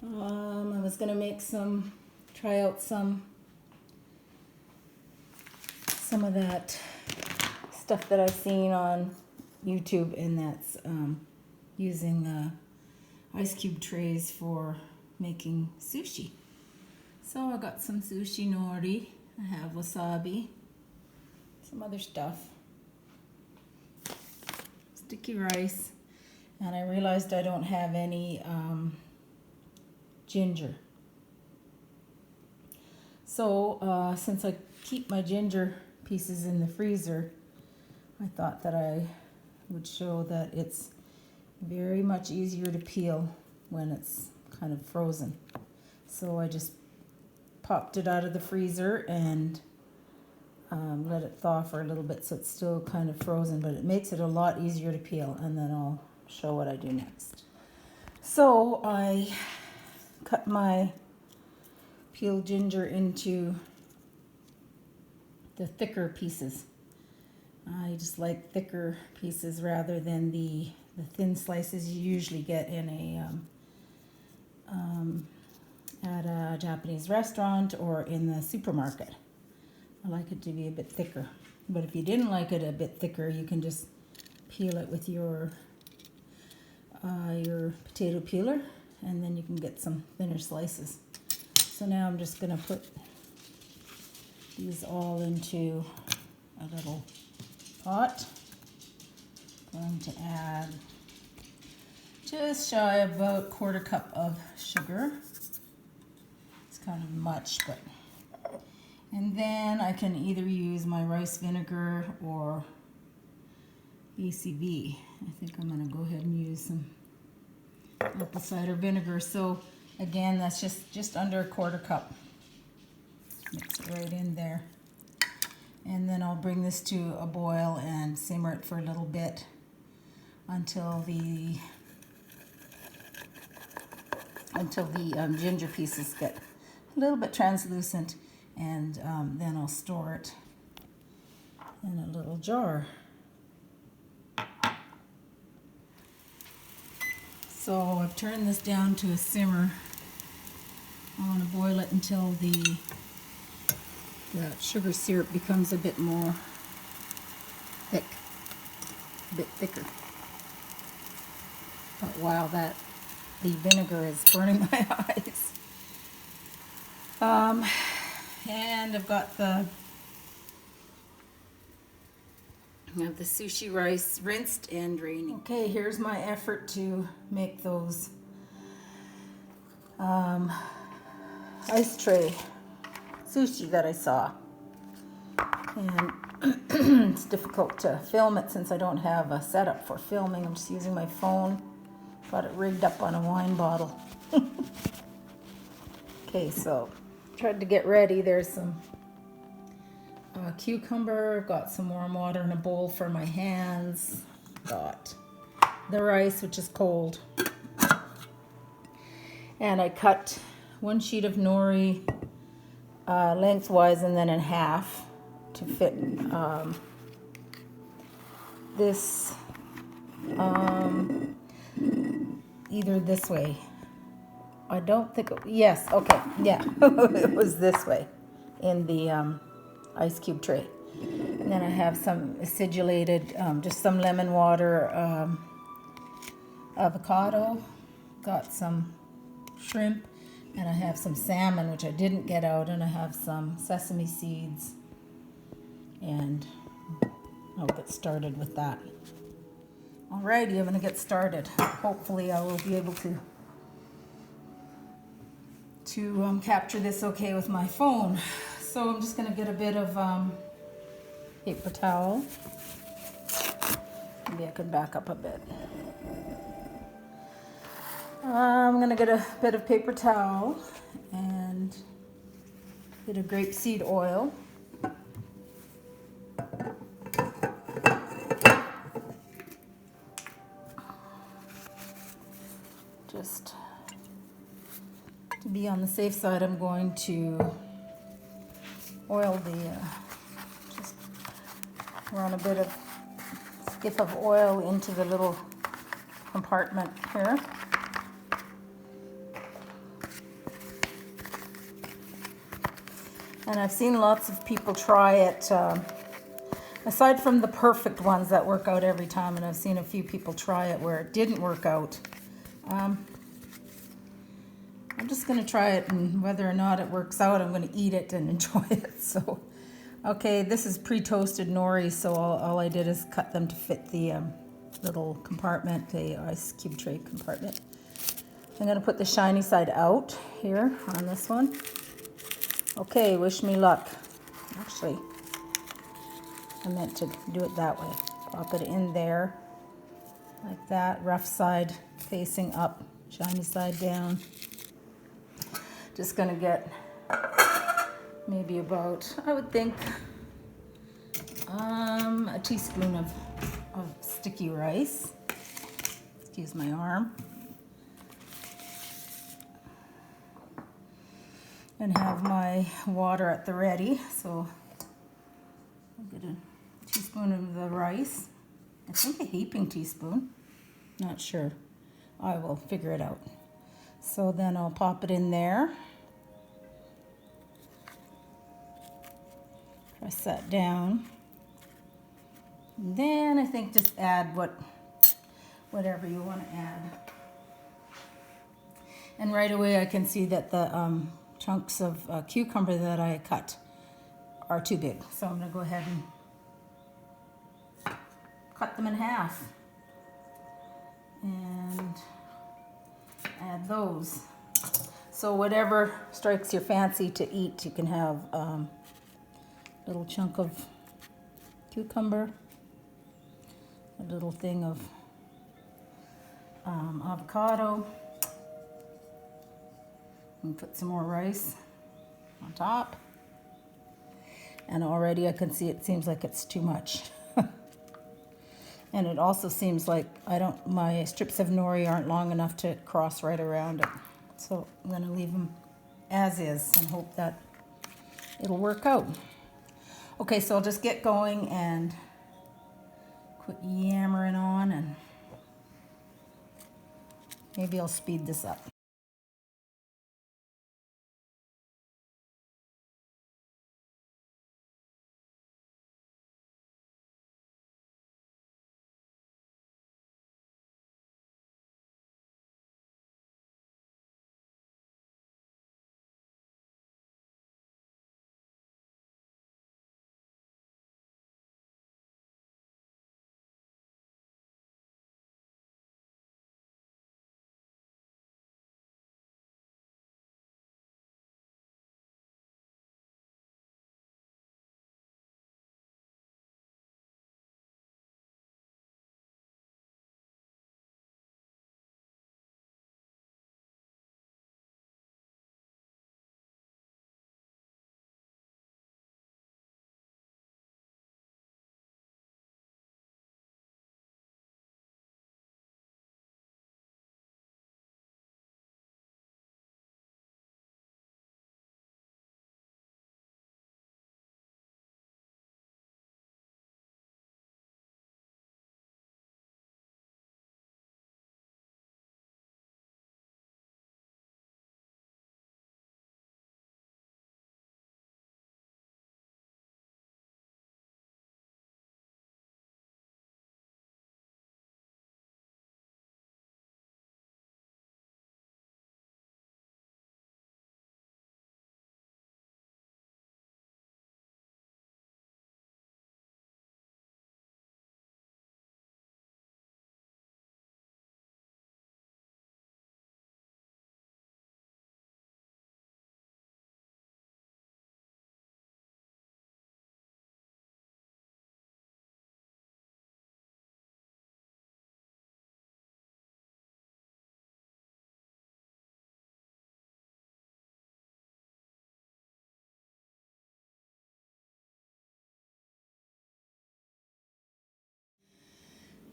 I was gonna try out some of that stuff that I've seen on YouTube, and that's using ice cube trays for making sushi. So I got some sushi nori, I have wasabi, some other stuff, sticky rice, and I realized I don't have any ginger. So since I keep my ginger pieces in the freezer, I thought that I would show that it's very much easier to peel when it's kind of frozen. So I just popped it out of the freezer and let it thaw for a little bit, so it's still kind of frozen, but it makes it a lot easier to peel, and then I'll show what I do next. So I cut my peeled ginger into the thicker pieces. I just like thicker pieces rather than the thin slices you usually get in at a Japanese restaurant or in the supermarket. I like it to be a bit thicker. But if you didn't like it a bit thicker, you can just peel it with your potato peeler, and then you can get some thinner slices. So now I'm just going to put these all into a little pot. I'm going to add just shy of about 1/4 cup of sugar. It's kind of much, but... And then I can either use my rice vinegar or ACV. I think I'm going to go ahead and use some apple cider vinegar. So again, that's just under 1/4 cup. Mix it right in there. And then I'll bring this to a boil and simmer it for a little bit until the ginger pieces get a little bit translucent, and then I'll store it in a little jar. So I've turned this down to a simmer. I want to boil it until the sugar syrup becomes a bit more thick, a bit thicker. But wow, the vinegar is burning my eyes. And I've got the sushi rice rinsed and draining. Okay, here's my effort to make those ice tray sushi that I saw. And it's difficult to film it since I don't have a setup for filming. I'm just using my phone. Got it rigged up on a wine bottle. Okay, so tried to get ready. There's some cucumber. I've got some warm water in a bowl for my hands. Got the rice, which is cold. And I cut one sheet of nori lengthwise and then in half to fit this either this way. I don't think, yes, okay, yeah, it was this way in the ice cube tray. And then I have some acidulated, just some lemon water, avocado, got some shrimp, and I have some salmon, which I didn't get out, and I have some sesame seeds, and I'll get started with that. Alrighty, I'm going to get started. Hopefully I will be able to capture this okay with my phone. So I'm just going to get a bit of paper towel. Maybe I can back up a bit. I'm going to get a bit of paper towel and a bit of grapeseed oil. Just to be on the safe side, I'm going to oil just run a bit of skiff of oil into the little compartment here. And I've seen lots of people try it, aside from the perfect ones that work out every time, and I've seen a few people try it where it didn't work out. I'm just going to try it, and whether or not it works out, I'm going to eat it and enjoy it. So, okay, this is pre-toasted nori, so all I did is cut them to fit the little compartment, the ice cube tray compartment. I'm going to put the shiny side out here on this one. Okay, wish me luck. Actually, I meant to do it that way. Pop it in there, like that. Rough side facing up, shiny side down. Just gonna get maybe about, I would think, a teaspoon of sticky rice. Excuse my arm. And have my water at the ready. So I'll get a teaspoon of the rice. I think a heaping teaspoon. Not sure. I will figure it out. So then I'll pop it in there. Press that down. And then I think just add whatever you want to add. And right away I can see that the chunks of cucumber that I cut are too big. So I'm going to go ahead and cut them in half and add those. So whatever strikes your fancy to eat, you can have a little chunk of cucumber, a little thing of avocado, and put some more rice on top. And already I can see it seems like it's too much. And it also seems like my strips of nori aren't long enough to cross right around it. So I'm gonna leave them as is and hope that it'll work out. Okay, so I'll just get going and quit yammering on, and maybe I'll speed this up.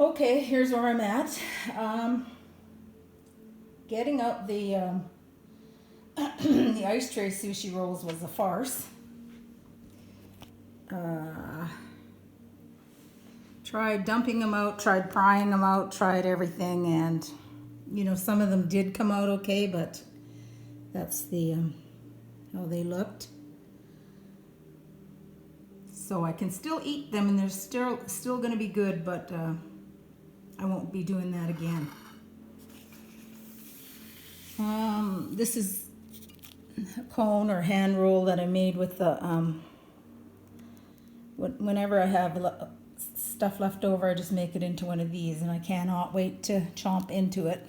Okay, here's where I'm at. Getting up the the ice tray sushi rolls was a farce. Tried dumping them out, tried prying them out, tried everything, and some of them did come out okay, but that's the how they looked. So I can still eat them and they're still going to be good, but I won't be doing that again. This is a cone or hand roll that I made with the, whenever I have stuff left over, I just make it into one of these, and I cannot wait to chomp into it.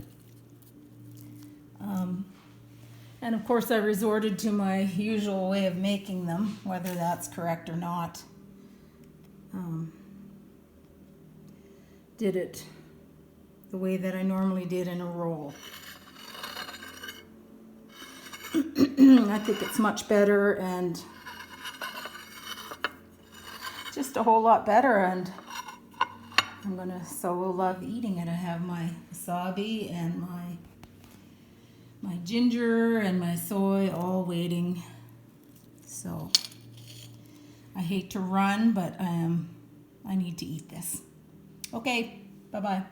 And of course I resorted to my usual way of making them, whether that's correct or not. Did it the way that I normally did in a roll. I think it's much better and just a whole lot better, and I'm gonna so love eating it. I have my wasabi and my ginger and my soy all waiting. So I hate to run, but I need to eat this. Okay, bye-bye.